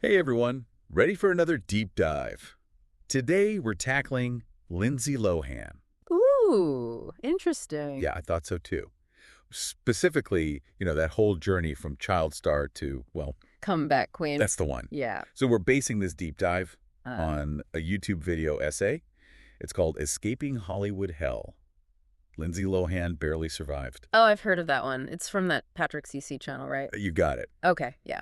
Hey everyone, ready for another deep dive? Today we're tackling Lindsay Lohan. Ooh, interesting. Yeah, I thought so too. Specifically, that whole journey from child star to, well, Comeback queen. that's the one. Yeah. So we're basing this deep dive Uh, on a YouTube video essay. It's called Escaping Hollywood Hell. Lindsay Lohan barely survived. oh, I've heard of that one. It's from that Patrick CC channel, right? You got it. Okay, yeah.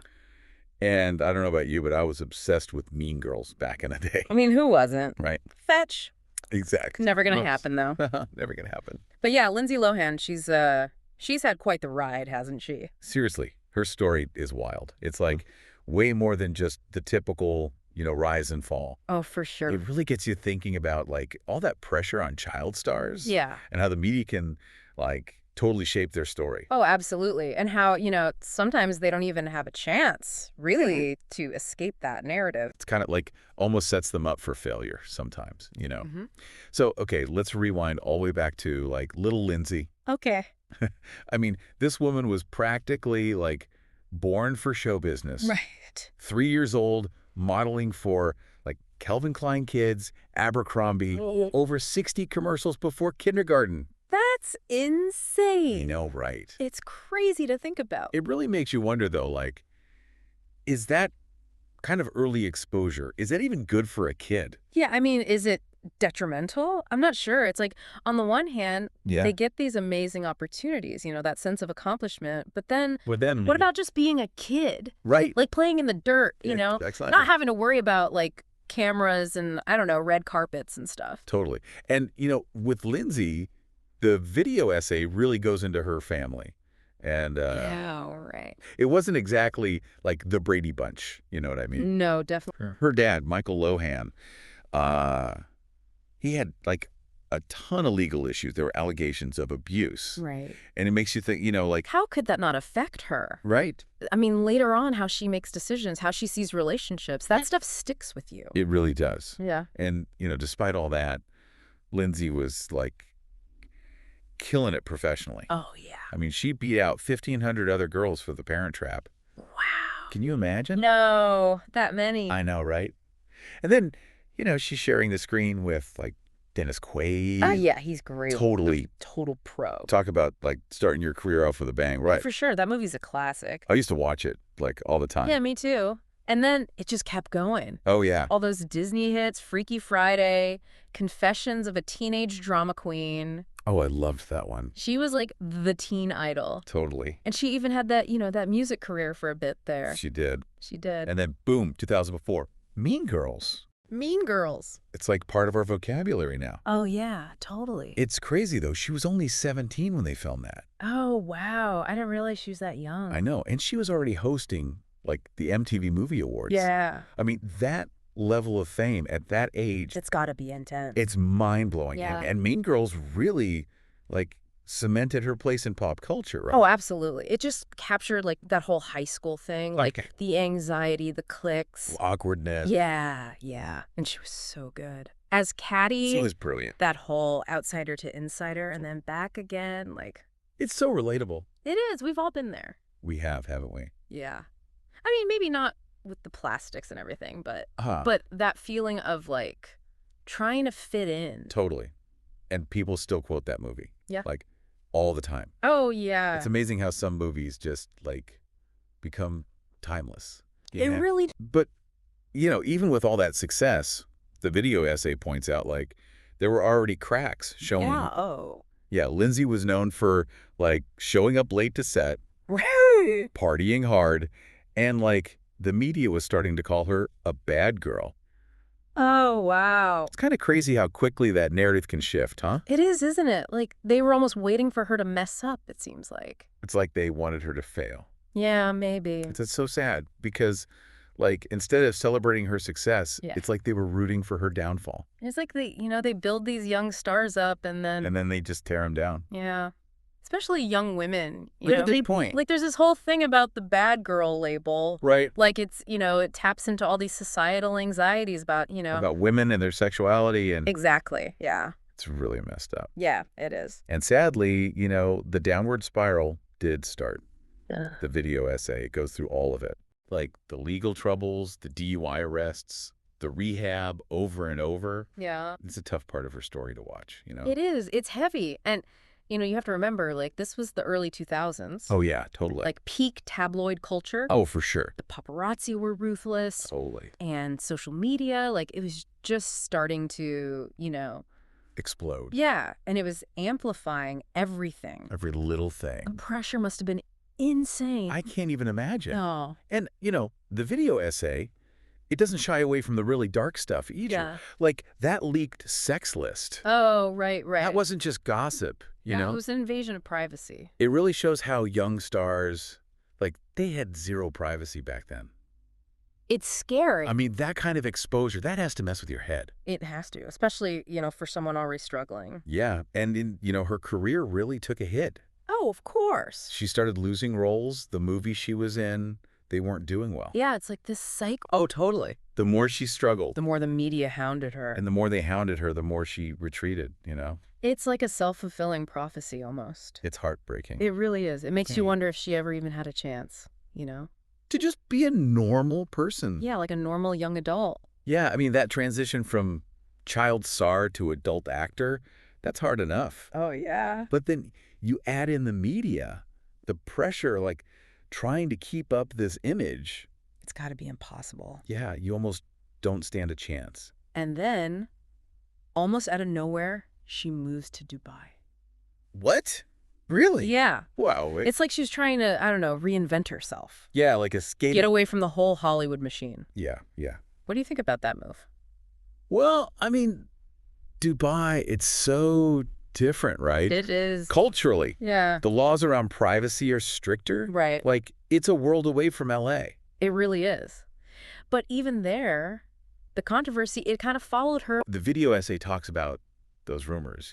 And I don't know about you, but I was obsessed with Mean Girls back in the day. I mean, who wasn't? Right? Fetch. Exactly. Never gonna happen, though. Never gonna happen. But yeah, Lindsay Lohan, she's had quite the ride, hasn't she? Seriously, her story is wild. It's like way more than just the typical, rise and fall. Oh, for sure. It really gets you thinking about like all that pressure on child stars Yeah. and how the media can like totally shape their story. Oh, absolutely. And how, sometimes they don't even have a chance, really, to escape that narrative. It's kind of like almost sets them up for failure sometimes. Mm-hmm. So, okay, let's rewind all the way back to like little Lindsay. Okay. I mean, this woman was practically like born for show business. Right. 3 years old, modeling for like Calvin Klein Kids, Abercrombie, over 60 commercials before kindergarten. That's insane. You know, right? It's crazy to think about. It really makes you wonder, though, like, is that kind of early exposure, is that even good for a kid? Yeah, I mean, is it detrimental? I'm not sure. It's like, on the one hand, Yeah. they get these amazing opportunities, that sense of accomplishment. But then, But then, what about just being a kid? right? Like playing in the dirt, Excellent. not having to worry about, like, cameras and, I don't know, red carpets and stuff. Totally. And, with Lindsay, the video essay really goes into her family. And Yeah, right. it wasn't exactly like the Brady Bunch, you know what I mean? No, definitely. Her dad, Michael Lohan, he had like a ton of legal issues. There were allegations of abuse. Right. And it makes you think, like, How could that not affect her? right? I mean, later on, how she makes decisions, how she sees relationships, that stuff sticks with you. It really does. Yeah. And, despite all that, Lindsay was like killing it professionally. Oh, yeah. I mean, she beat out 1,500 other girls for The Parent Trap. Wow. Can you imagine? No, that many. I know, right? And then, she's sharing the screen with like Dennis Quaid. Yeah, he's great. Totally. Total pro. Talk about like starting your career off with a bang, right? For sure. That movie's a classic. I used to watch it like all the time. Yeah, me too. And then it just kept going. Oh, yeah. All those Disney hits, Freaky Friday, Confessions of a Teenage Drama Queen. Oh, I loved that one. She was like the teen idol. Totally. And she even had that, that music career for a bit there. She did. She did. And then, boom, 2004, Mean Girls. Mean Girls. It's like part of our vocabulary now. Oh, yeah, totally. It's crazy, though. She was only 17 when they filmed that. Oh, wow. I didn't realize she was that young. I know. And she was already hosting, like, the MTV Movie Awards. Yeah. I mean, that level of fame at that age, It's got to be intense. it's mind-blowing. Yeah. And Mean Girls really, like, cemented her place in pop culture, right? Oh, absolutely. It just captured, like, that whole high school thing, like the anxiety, the cliques. Awkwardness. Yeah, yeah. And she was so good. As Caddy, She was brilliant. that whole outsider to insider and then back again, like, It's so relatable. it is. We've all been there. We have, haven't we? Yeah. I mean, maybe not with the plastics and everything, but Huh. but that feeling of, like, trying to fit in. Totally. And people still quote that movie. Yeah. Like, all the time. Oh, yeah. It's amazing how some movies just, like, become timeless. It really... But, even with all that success, the video essay points out, like, there were already cracks showing. Yeah, oh. Yeah, Lindsay was known for, like, showing up late to set, Right. partying hard, and, like, the media was starting to call her a bad girl. Oh, wow. It's kind of crazy how quickly that narrative can shift, huh? It is, isn't it? Like, they were almost waiting for her to mess up, it seems like. It's like they wanted her to fail. Yeah, maybe. It's so sad because, like, instead of celebrating her success, Yeah. it's like they were rooting for her downfall. It's like they build these young stars up and then... And then they just tear them down. Yeah. Especially young women, At this point. Like, there's this whole thing about the bad girl label. Right. Like, it's, it taps into all these societal anxieties about, About women and their sexuality, and Exactly, yeah. it's really messed up. Yeah, it is. And sadly, the downward spiral did start. Ugh. The video essay, it goes through all of it. Like the legal troubles, the DUI arrests, the rehab over and over. Yeah. It's a tough part of her story to watch, you know? It is. It's heavy. And, you have to remember, like, this was the early 2000s. Oh, yeah, totally. Like, peak tabloid culture. Oh, for sure. The paparazzi were ruthless. Totally. And social media, like, it was just starting to, Explode. Yeah. And it was amplifying everything. Every little thing. The pressure must have been insane. I can't even imagine. Oh. And, the video essay, it doesn't shy away from the really dark stuff either. Yeah. Like that leaked sex list. Oh, right. That wasn't just gossip, you know? It was an invasion of privacy. It really shows how young stars, like, they had zero privacy back then. It's scary. I mean, that kind of exposure, that has to mess with your head. It has to, especially, for someone already struggling. Yeah, and her career really took a hit. Oh, of course. She started losing roles. The movies she was in, they weren't doing well. Yeah, it's like this cycle. Oh, totally. The more she struggled. The more the media hounded her. And the more they hounded her, the more she retreated, It's like a self-fulfilling prophecy almost. It's heartbreaking. It really is. It makes you wonder if she ever even had a chance, To just be a normal person. Yeah, like a normal young adult. Yeah, I mean, that transition from child star to adult actor, that's hard enough. Oh, yeah. But then you add in the media, the pressure, like trying to keep up this image. It's got to be impossible. Yeah, you almost don't stand a chance. And then, almost out of nowhere, she moves to Dubai. What? Really? Yeah. Wow. It's like she was trying to, I don't know, reinvent herself. Yeah, like escape. Get away from the whole Hollywood machine. Yeah, yeah. What do you think about that move? Well, I mean, Dubai, it's so different, right? It is. Culturally. Yeah. The laws around privacy are stricter. Right. Like, it's a world away from LA. It really is. But even there, the controversy, it kind of followed her. The video essay talks about those rumors,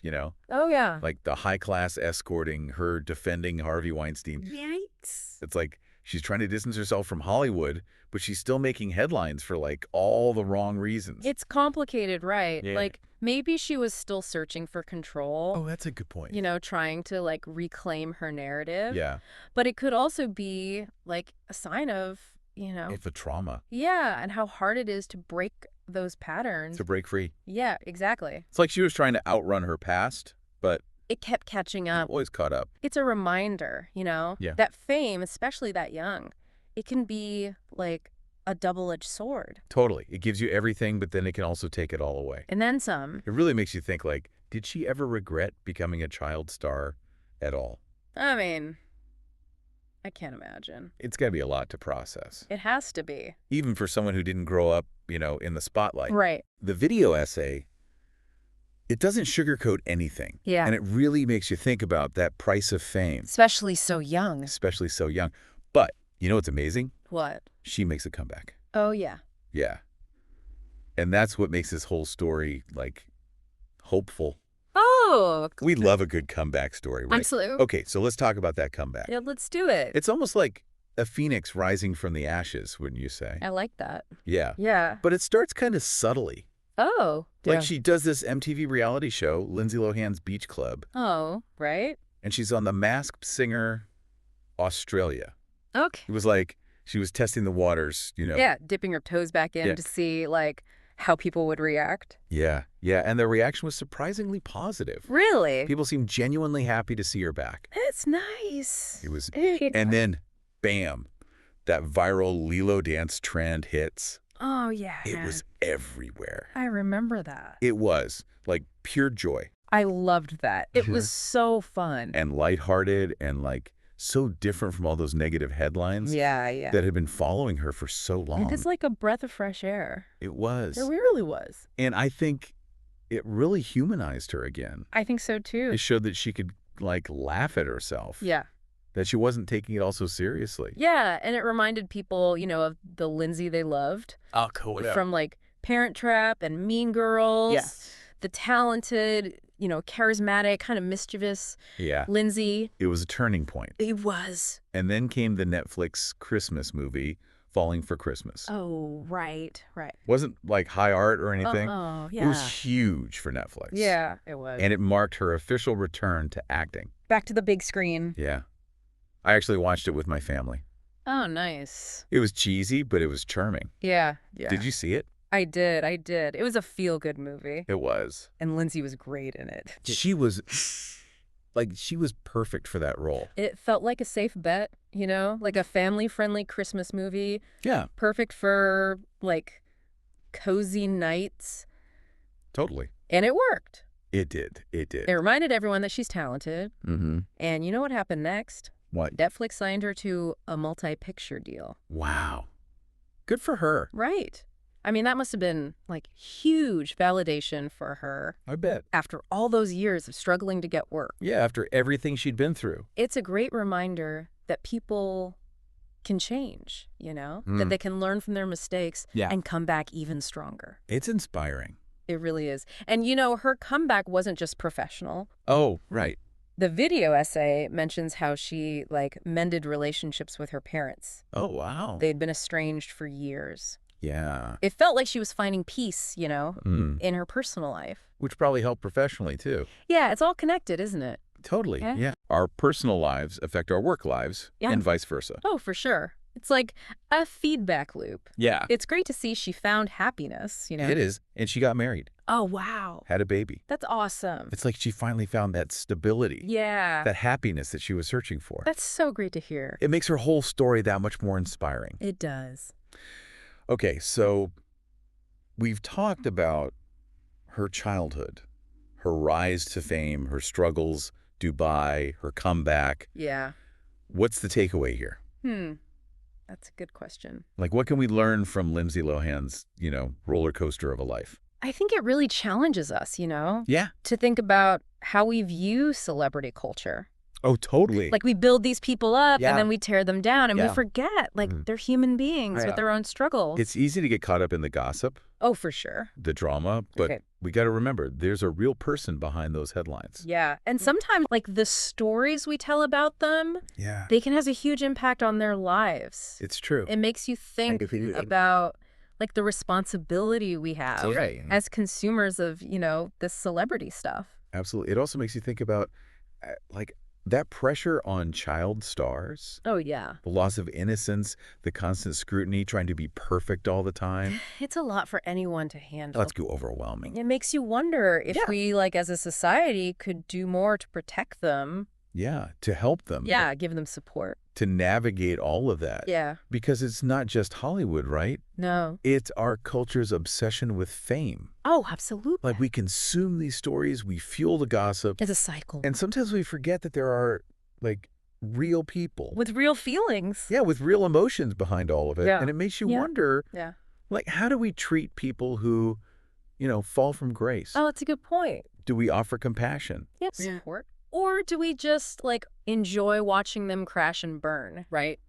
Oh, yeah. like the high class escorting, her defending Harvey Weinstein. Yikes. It's like she's trying to distance herself from Hollywood, but she's still making headlines for like all the wrong reasons. It's complicated, right? Yeah. Like maybe she was still searching for control. Oh, that's a good point. Trying to like reclaim her narrative. Yeah. But it could also be like a sign of, It's a trauma. Yeah, and how hard it is to break those patterns. To break free. Yeah, exactly. It's like she was trying to outrun her past, but It kept catching up. always caught up. It's a reminder, Yeah. that fame, especially that young, it can be like a double-edged sword. Totally. It gives you everything, but then it can also take it all away. And then some. It really makes you think, like, did she ever regret becoming a child star at all? I mean, I can't imagine. It's got to be a lot to process. It has to be. Even for someone who didn't grow up, in the spotlight. Right. The video essay, it doesn't sugarcoat anything. Yeah. And it really makes you think about that price of fame. Especially so young. Especially so young. But, you know what's amazing? What? She makes a comeback. Oh, yeah. Yeah. And that's what makes this whole story, like, hopeful. Oh. We love a good comeback story, right? Absolutely. Okay, so let's talk about that comeback. Yeah, let's do it. It's almost like a phoenix rising from the ashes, wouldn't you say? I like that. Yeah. Yeah. But it starts kind of subtly. Oh. Like she does this MTV reality show, Lindsay Lohan's Beach Club, Oh, right? and she's on The Masked Singer Australia. Okay. It was like she was testing the waters, Yeah, dipping her toes back in Yeah. to see, like, how people would react. Yeah, yeah, and the reaction was surprisingly positive. Really? People seemed genuinely happy to see her back. That's nice. It was, and then, bam, that viral Lilo dance trend hits. Oh, yeah. It was everywhere. I remember that. It was like pure joy I loved that. It was so fun. and lighthearted and like so different from all those negative headlines Yeah. that had been following her for so long. It's like a breath of fresh air. It was. It really was. And I think it really humanized her again. I think so, too. It showed that she could like laugh at herself. Yeah. That she wasn't taking it all so seriously. Yeah, and it reminded people, of the Lindsay they loved. Oh, cool. From, like, Parent Trap and Mean Girls. Yes. The talented, charismatic, kind of mischievous Yeah. Lindsay. It was a turning point. It was. And then came the Netflix Christmas movie, Falling for Christmas. Oh, right. Wasn't like high art or anything. Oh, yeah. It was huge for Netflix. Yeah, it was. And it marked her official return to acting. Back to the big screen. Yeah. I actually watched it with my family. Oh, nice. It was cheesy, but it was charming. Yeah, yeah. Did you see it? I did, I did. It was a feel-good movie, It was. and Lindsay was great in it. She was, like, she was perfect for that role. It felt like a safe bet, you know? Like a family-friendly Christmas movie. Yeah, Perfect for, like, cozy nights. totally. And it worked. It did. It did. It reminded everyone that she's talented. Mm-hmm. And you know what happened next? What? Netflix signed her to a multi-picture deal. Wow. Good for her. Right. I mean, that must have been, like, huge validation for her I bet. after all those years of struggling to get work. Yeah, after everything she'd been through. It's a great reminder that people can change, you know? That Mm. they can learn from their mistakes Yeah. and come back even stronger. It's inspiring. It really is. And, you know, her comeback wasn't just professional. Oh, right. The video essay mentions how she, like, mended relationships with her parents. Oh, wow. They'd been estranged for years. Yeah. It felt like she was finding peace, you know, Mm. in her personal life. Which probably helped professionally, too. Yeah, it's all connected, isn't it? Totally. Yeah. Yeah. Our personal lives affect our work lives Yeah. and vice versa. Oh, for sure. It's like a feedback loop. Yeah. It's great to see she found happiness, you know? It is. And she got married, Oh, wow. had a baby. That's awesome. It's like she finally found that stability, Yeah. that happiness that she was searching for. That's so great to hear. It makes her whole story that much more inspiring. It does. Okay, so we've talked about her childhood, her rise to fame, her struggles, Dubai, her comeback. Yeah. What's the takeaway here? That's a good question. Like, what can we learn from Lindsay Lohan's, roller coaster of a life? I think it really challenges us, you know, Yeah. to think about how we view celebrity culture. Oh, totally. Like, we build these people up Yeah. and then we tear them down and Yeah. we forget, like, Mhm. they're human beings Yeah. with their own struggles. It's easy to get caught up in the gossip, Oh, for sure. the drama, but Okay. we got to remember there's a real person behind those headlines. Yeah. And sometimes, like, the stories we tell about them, Yeah. they can have a huge impact on their lives. It's true. It makes you think about, like, the responsibility we have Right. as consumers of, you know, this celebrity stuff. Absolutely. It also makes you think about, like, that pressure on child stars, Oh, yeah. the loss of innocence, the constant scrutiny, trying to be perfect all the time. It's a lot for anyone to handle. Let's go overwhelming. It makes you wonder if Yeah. we, like, as a society, could do more to protect them. Yeah, to help them. Yeah, give them support. To navigate all of that. Yeah. Because it's not just Hollywood, right? No. It's our culture's obsession with fame. Oh, absolutely. Like, we consume these stories, we fuel the gossip, It's a cycle. and sometimes we forget that there are, like, real people. With real feelings. Yeah, with real emotions behind all of it. Yeah. And it makes you Yeah. wonder, Yeah. like, how do we treat people who, fall from grace? Oh, that's a good point. Do we offer compassion? Yeah, support. Or do we just, like, enjoy watching them crash and burn, right?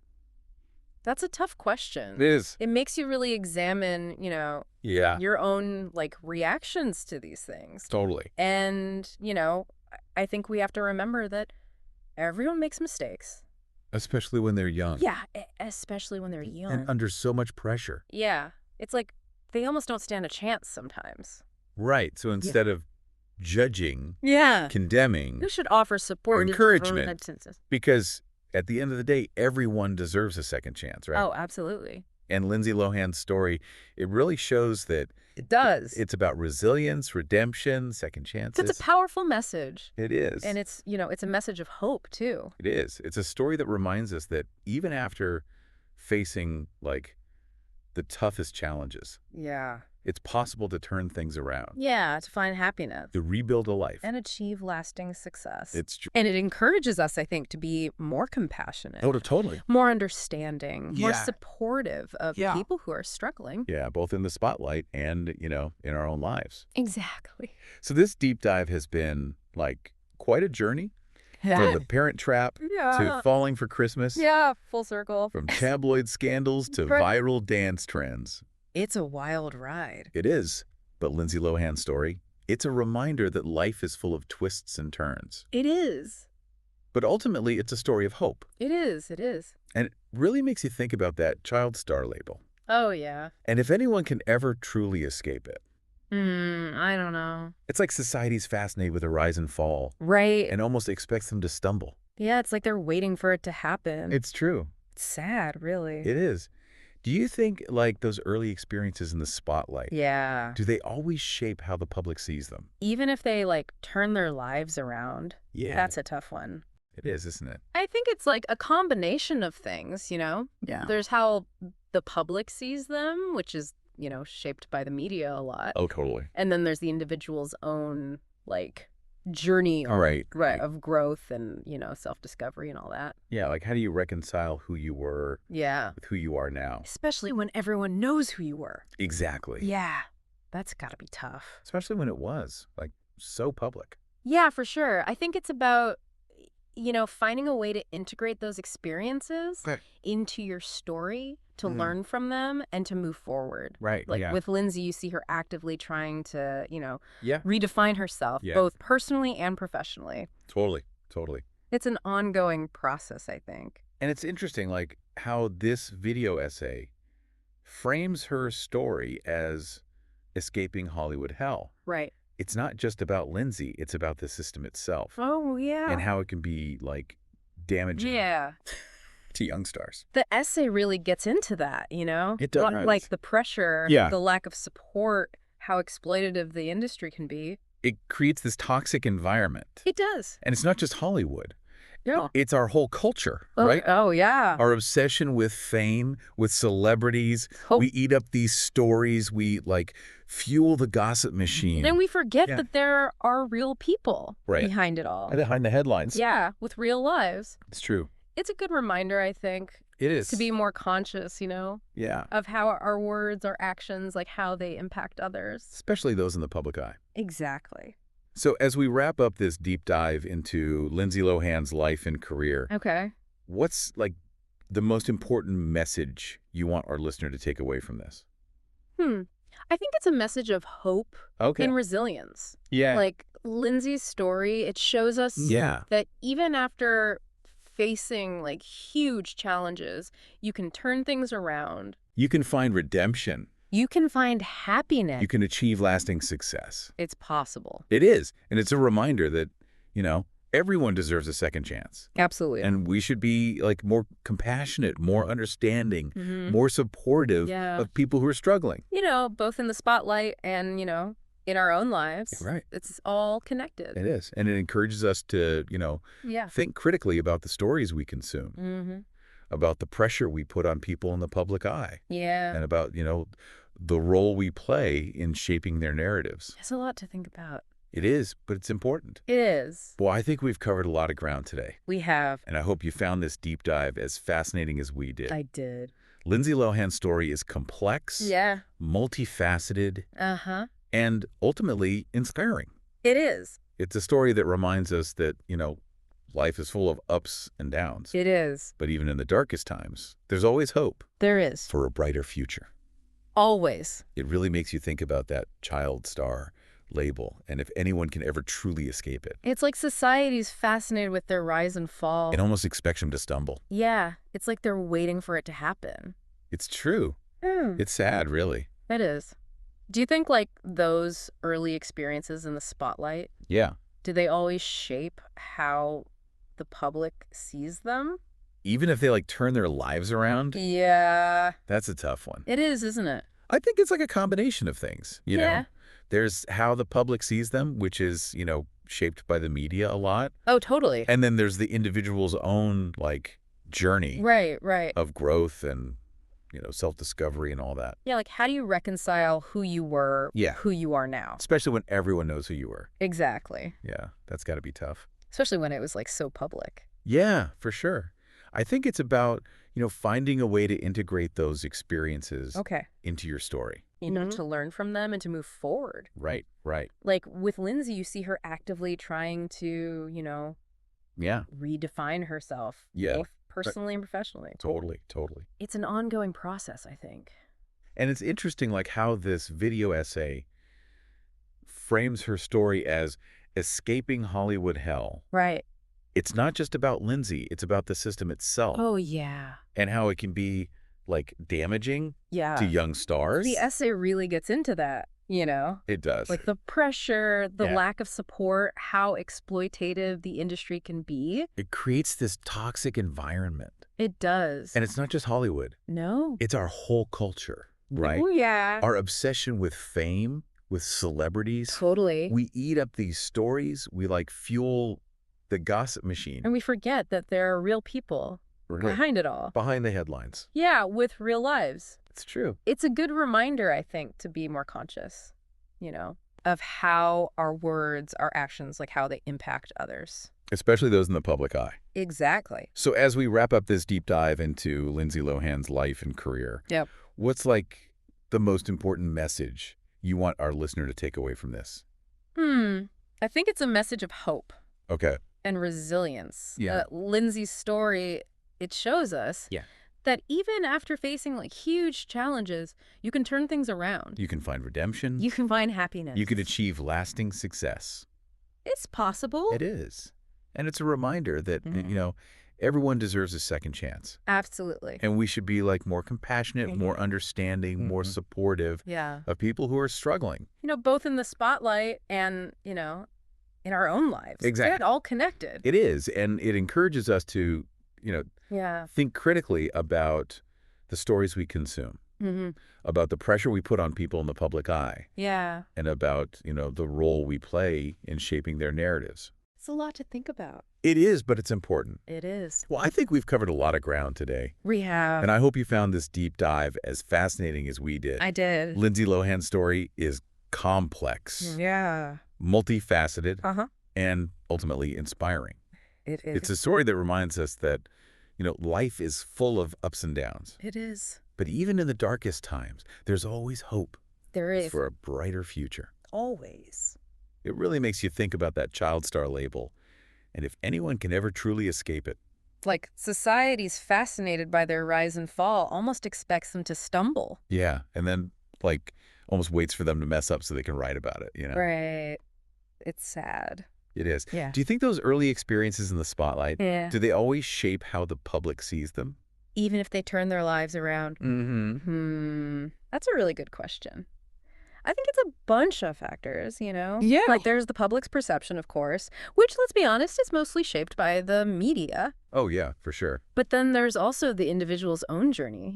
That's a tough question. It is. It makes you really examine, you know, Yeah, your own, like, reactions to these things. totally. And, you know, I think we have to remember that everyone makes mistakes. Especially when they're young. Yeah, especially when they're young. And under so much pressure. Yeah. It's like they almost don't stand a chance sometimes. Right. So instead of judging, Yeah. condemning, You should offer support. encouragement, because at the end of the day, everyone deserves a second chance, right? Oh, absolutely. And Lindsay Lohan's story, it really shows that It does. it's about resilience, redemption, second chances. It's a powerful message. It is. And it's, you know, it's a message of hope, too. It is. It's a story that reminds us that even after facing, like, the toughest challenges, Yeah. it's possible to turn things around, Yeah, to find happiness. to rebuild a life. And achieve lasting success. It's true. And it encourages us, I think, to be more compassionate. Oh, totally. More understanding, more Yeah. supportive of Yeah. people who are struggling. Yeah, both in the spotlight and, in our own lives. Exactly. So this deep dive has been, like, quite a journey from the Parent Trap to falling for Christmas, Yeah, full circle. from tabloid scandals to Right. viral dance trends. It's a wild ride. It is. But Lindsay Lohan's story, it's a reminder that life is full of twists and turns. It is. But ultimately, it's a story of hope. It is. It is. And it really makes you think about that child star label. Oh, yeah. And if anyone can ever truly escape it, I don't know. it's like society's fascinated with a rise and fall Right. and almost expects them to stumble. Yeah, it's like they're waiting for it to happen. It's true. It's sad, really. It is. Do you think, like, those early experiences in the spotlight, Yeah. do they always shape how the public sees them? Even if they, like, turn their lives around, Yeah. that's a tough one. It is, isn't it? I think it's, like, a combination of things, you know? Yeah. There's how the public sees them, which is, you know, shaped by the media a lot. Oh, totally. And then there's the individual's own, like, journey Right. of growth and, you know, self-discovery and all that. Yeah, like, how do you reconcile who you were Yeah. with who you are now? Especially when everyone knows who you were. Exactly. Yeah. That's got to be tough. Especially when it was, like, so public. Yeah, for sure. I think it's about, you know, finding a way to integrate those experiences Okay. into your story, to Mhm. learn from them and to move forward. Right, Like yeah. with Lindsay, you see her actively trying to, you know, Yeah. redefine herself, Yeah. both personally and professionally. Totally. Totally. It's an ongoing process, I think. And it's interesting, like, how this video essay frames her story as escaping Hollywood hell. Right. It's not just about Lindsay, it's about the system itself Oh, yeah. and how it can be, like, damaging Yeah. to young stars. The essay really gets into that, you know? It does. Like the pressure, Yeah. the lack of support, how exploitative the industry can be. It creates this toxic environment. It does. And it's not just Hollywood. Yeah. It's our whole culture, right? Oh, yeah. Our obsession with fame, with celebrities. Oh. We eat up these stories. We, like, fuel the gossip machine. And we forget Yeah. that there are real people Right. behind it all. Behind the headlines. Yeah, with real lives. It's true. It's a good reminder, I think, It is. to be more conscious, you know, Yeah. of how our words, our actions, like how they impact others. Especially those in the public eye. Exactly. So as we wrap up this deep dive into Lindsay Lohan's life and career, Okay. what's, like, the most important message you want our listener to take away from this? I think it's a message of hope Okay. and resilience. Yeah. Like Lindsay's story, it shows us Yeah. that even after facing like huge challenges, you can turn things around. You can find redemption. You can find happiness. You can achieve lasting success. It's possible. It is. And it's a reminder that, you know, everyone deserves a second chance. Absolutely. And we should be, like, more compassionate, more understanding, Mhm. more supportive Yeah. of people who are struggling. You know, both in the spotlight and, you know, in our own lives. Right. It's all connected. It is. And it encourages us to, you know, Yeah. think critically about the stories we consume, Mm-hmm. about the pressure we put on people in the public eye, Yeah. and about, you know, the role we play in shaping their narratives. It's a lot to think about. It is, but it's important. It is. Well, I think we've covered a lot of ground today, We have. and I hope you found this deep dive as fascinating as we did. I did. Lindsay Lohan's story is complex, Yeah. multifaceted, Uh-huh. and ultimately inspiring. It is. It's a story that reminds us that, you know, life is full of ups and downs. It is. But even in the darkest times, there's always hope There is. for a brighter future. Always. It really makes you think about that child star label and if anyone can ever truly escape it. It's like society's fascinated with their rise and fall. It almost expects them to stumble. Yeah. It's like they're waiting for it to happen. It's true. Mm. It's sad, really. It is. Do you think like those early experiences in the spotlight, Yeah. do they always shape how the public sees them? Even if they, like, turn their lives around, Yeah. that's a tough one. It is, isn't it? I think it's like a combination of things, you Yeah. know? There's how the public sees them, which is, you know, shaped by the media a lot. Oh, totally. And then there's the individual's own, like, journey Right, right. of growth and, you know, self-discovery and all that. Yeah, like how do you reconcile who you were, Yeah. who you are now? Especially when everyone knows who you were. Exactly. Yeah, that's got to be tough. Especially when it was like so public. Yeah, for sure. I think it's about, you know, finding a way to integrate those experiences Okay. into your story. You know, to learn from them and to move forward. Right, right. Like with Lindsay, you see her actively trying to, you know, Yeah, redefine herself. Yeah. Both personally and professionally. totally, totally. It's an ongoing process, I think. And it's interesting, like, how this video essay frames her story as escaping Hollywood hell. Right. It's not just about Lindsay, it's about the system itself Oh, yeah. and how it can be, like, damaging Yeah. to young stars. The essay really gets into that, you know? It does. Like the pressure, the Yeah. lack of support, how exploitative the industry can be. It creates this toxic environment. It does. And it's not just Hollywood. No. It's our whole culture, right? Oh, yeah. Our obsession with fame, with celebrities. Totally. We eat up these stories. We like fuel the gossip machine. And we forget that there are real people behind it all. Behind the headlines. Yeah, with real lives. It's true. It's a good reminder, I think, to be more conscious, of how our words, our actions, like how they impact others. Especially those in the public eye. Exactly. So as we wrap up this deep dive into Lindsay Lohan's life and career, Yep. what's like the most important message you want our listener to take away from this? I think it's a message of hope Okay. and resilience. Yeah. Lindsay's story, it shows us that even after facing like huge challenges, you can turn things around. You can find redemption. You can find happiness. You can achieve lasting success. It's possible. It is. And it's a reminder that, everyone deserves a second chance. Absolutely. And we should be like more compassionate, more understanding, more supportive of people who are struggling. Both in the spotlight and, in our own lives. Exactly. They're all connected. It is. And it encourages us to, think critically about the stories we consume, about the pressure we put on people in the public eye, and about, the role we play in shaping their narratives. It's a lot to think about. It is, but it's important. It is. Well, I think we've covered a lot of ground today. We have. And I hope you found this deep dive as fascinating as we did. I did. Lindsay Lohan's story is complex, multifaceted, and ultimately inspiring. It is. It's a story that reminds us that, life is full of ups and downs. It is. But even in the darkest times, there's always hope. There is. For a brighter future. Always. It really makes you think about that child star label, and if anyone can ever truly escape it. Like, society's fascinated by their rise and fall, almost expects them to stumble. Yeah, and then, almost waits for them to mess up so they can write about it, Right. It's sad. It is. Yeah. Do you think those early experiences in the spotlight, Yeah. do they always shape how the public sees them? Even if they turn their lives around? Mm-hmm. That's a really good question. I think it's a bunch of factors, Yeah. Like there's the public's perception, of course, which, let's be honest, is mostly shaped by the media. Oh, yeah, for sure. But then there's also the individual's own journey,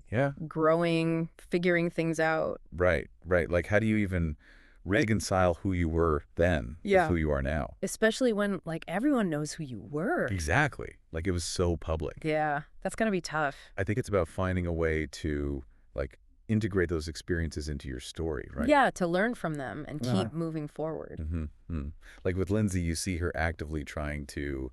Yeah. growing, figuring things out. Right. Like, how do you even reconcile who you were then with who you are now? Especially when, everyone knows who you were. Exactly. Like, it was so public. Yeah, that's going to be tough. I think it's about finding a way to, integrate those experiences into your story, right? Yeah, to learn from them and keep moving forward. Mm-hmm. Like with Lindsay, you see her actively trying to,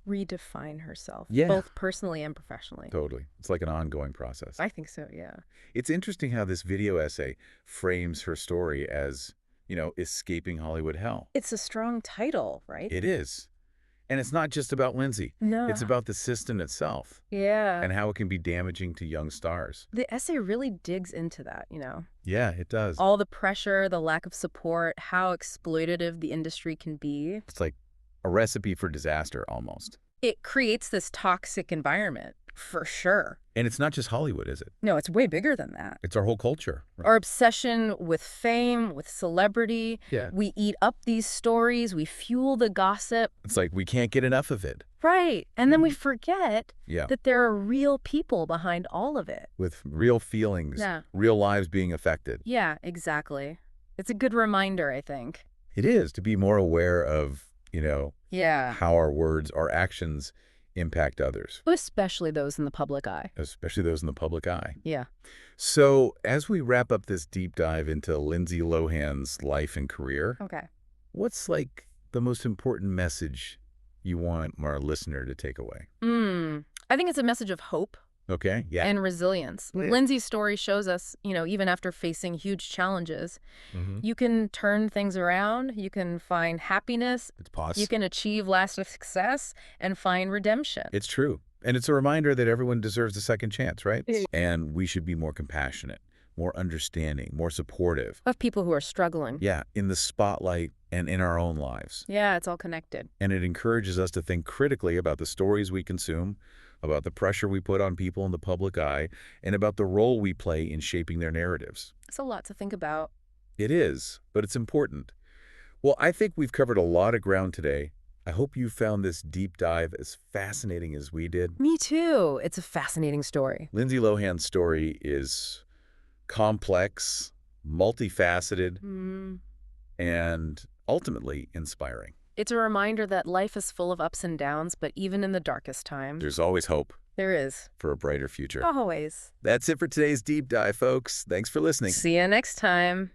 redefine herself, Yeah. both personally and professionally. Totally. It's like an ongoing process. I think so, yeah. It's interesting how this video essay frames her story as, escaping Hollywood hell. It's a strong title, right? It is. And it's not just about Lindsay. No. It's about the system itself Yeah. and how it can be damaging to young stars. The essay really digs into that, Yeah, it does. All the pressure, the lack of support, how exploitative the industry can be. It's like a recipe for disaster almost. It creates this toxic environment, for sure. And it's not just Hollywood, is it? No, it's way bigger than that. It's our whole culture. Right? Our obsession with fame, with celebrity. Yeah. We eat up these stories. We fuel the gossip. It's like we can't get enough of it. Right. And then we forget Yeah. that there are real people behind all of it. With real feelings, real lives being affected. Yeah, exactly. It's a good reminder, I think. It is, to be more aware of, Yeah. how our words, our actions impact others. Especially those in the public eye. Especially those in the public eye. Yeah. So as we wrap up this deep dive into Lindsay Lohan's life and career, Okay. what's the most important message you want our listener to take away? I think it's a message of hope Okay. Yeah. and resilience. Yeah. Lindsay's story shows us, even after facing huge challenges, you can turn things around, you can find happiness, It's possible. you can achieve lasting success, and find redemption. It's true. And it's a reminder that everyone deserves a second chance, right? Yeah. And we should be more compassionate, more understanding, more supportive. Of people who are struggling. Yeah, in the spotlight and in our own lives. Yeah, it's all connected. And it encourages us to think critically about the stories we consume, about the pressure we put on people in the public eye, and about the role we play in shaping their narratives. It's a lot to think about. It is, but it's important. Well, I think we've covered a lot of ground today. I hope you found this deep dive as fascinating as we did. Me too. It's a fascinating story. Lindsay Lohan's story is complex, multifaceted, and ultimately inspiring. It's a reminder that life is full of ups and downs, but even in the darkest times, There's always hope. There is. For a brighter future. Always. That's it for today's deep dive, folks. Thanks for listening. See you next time.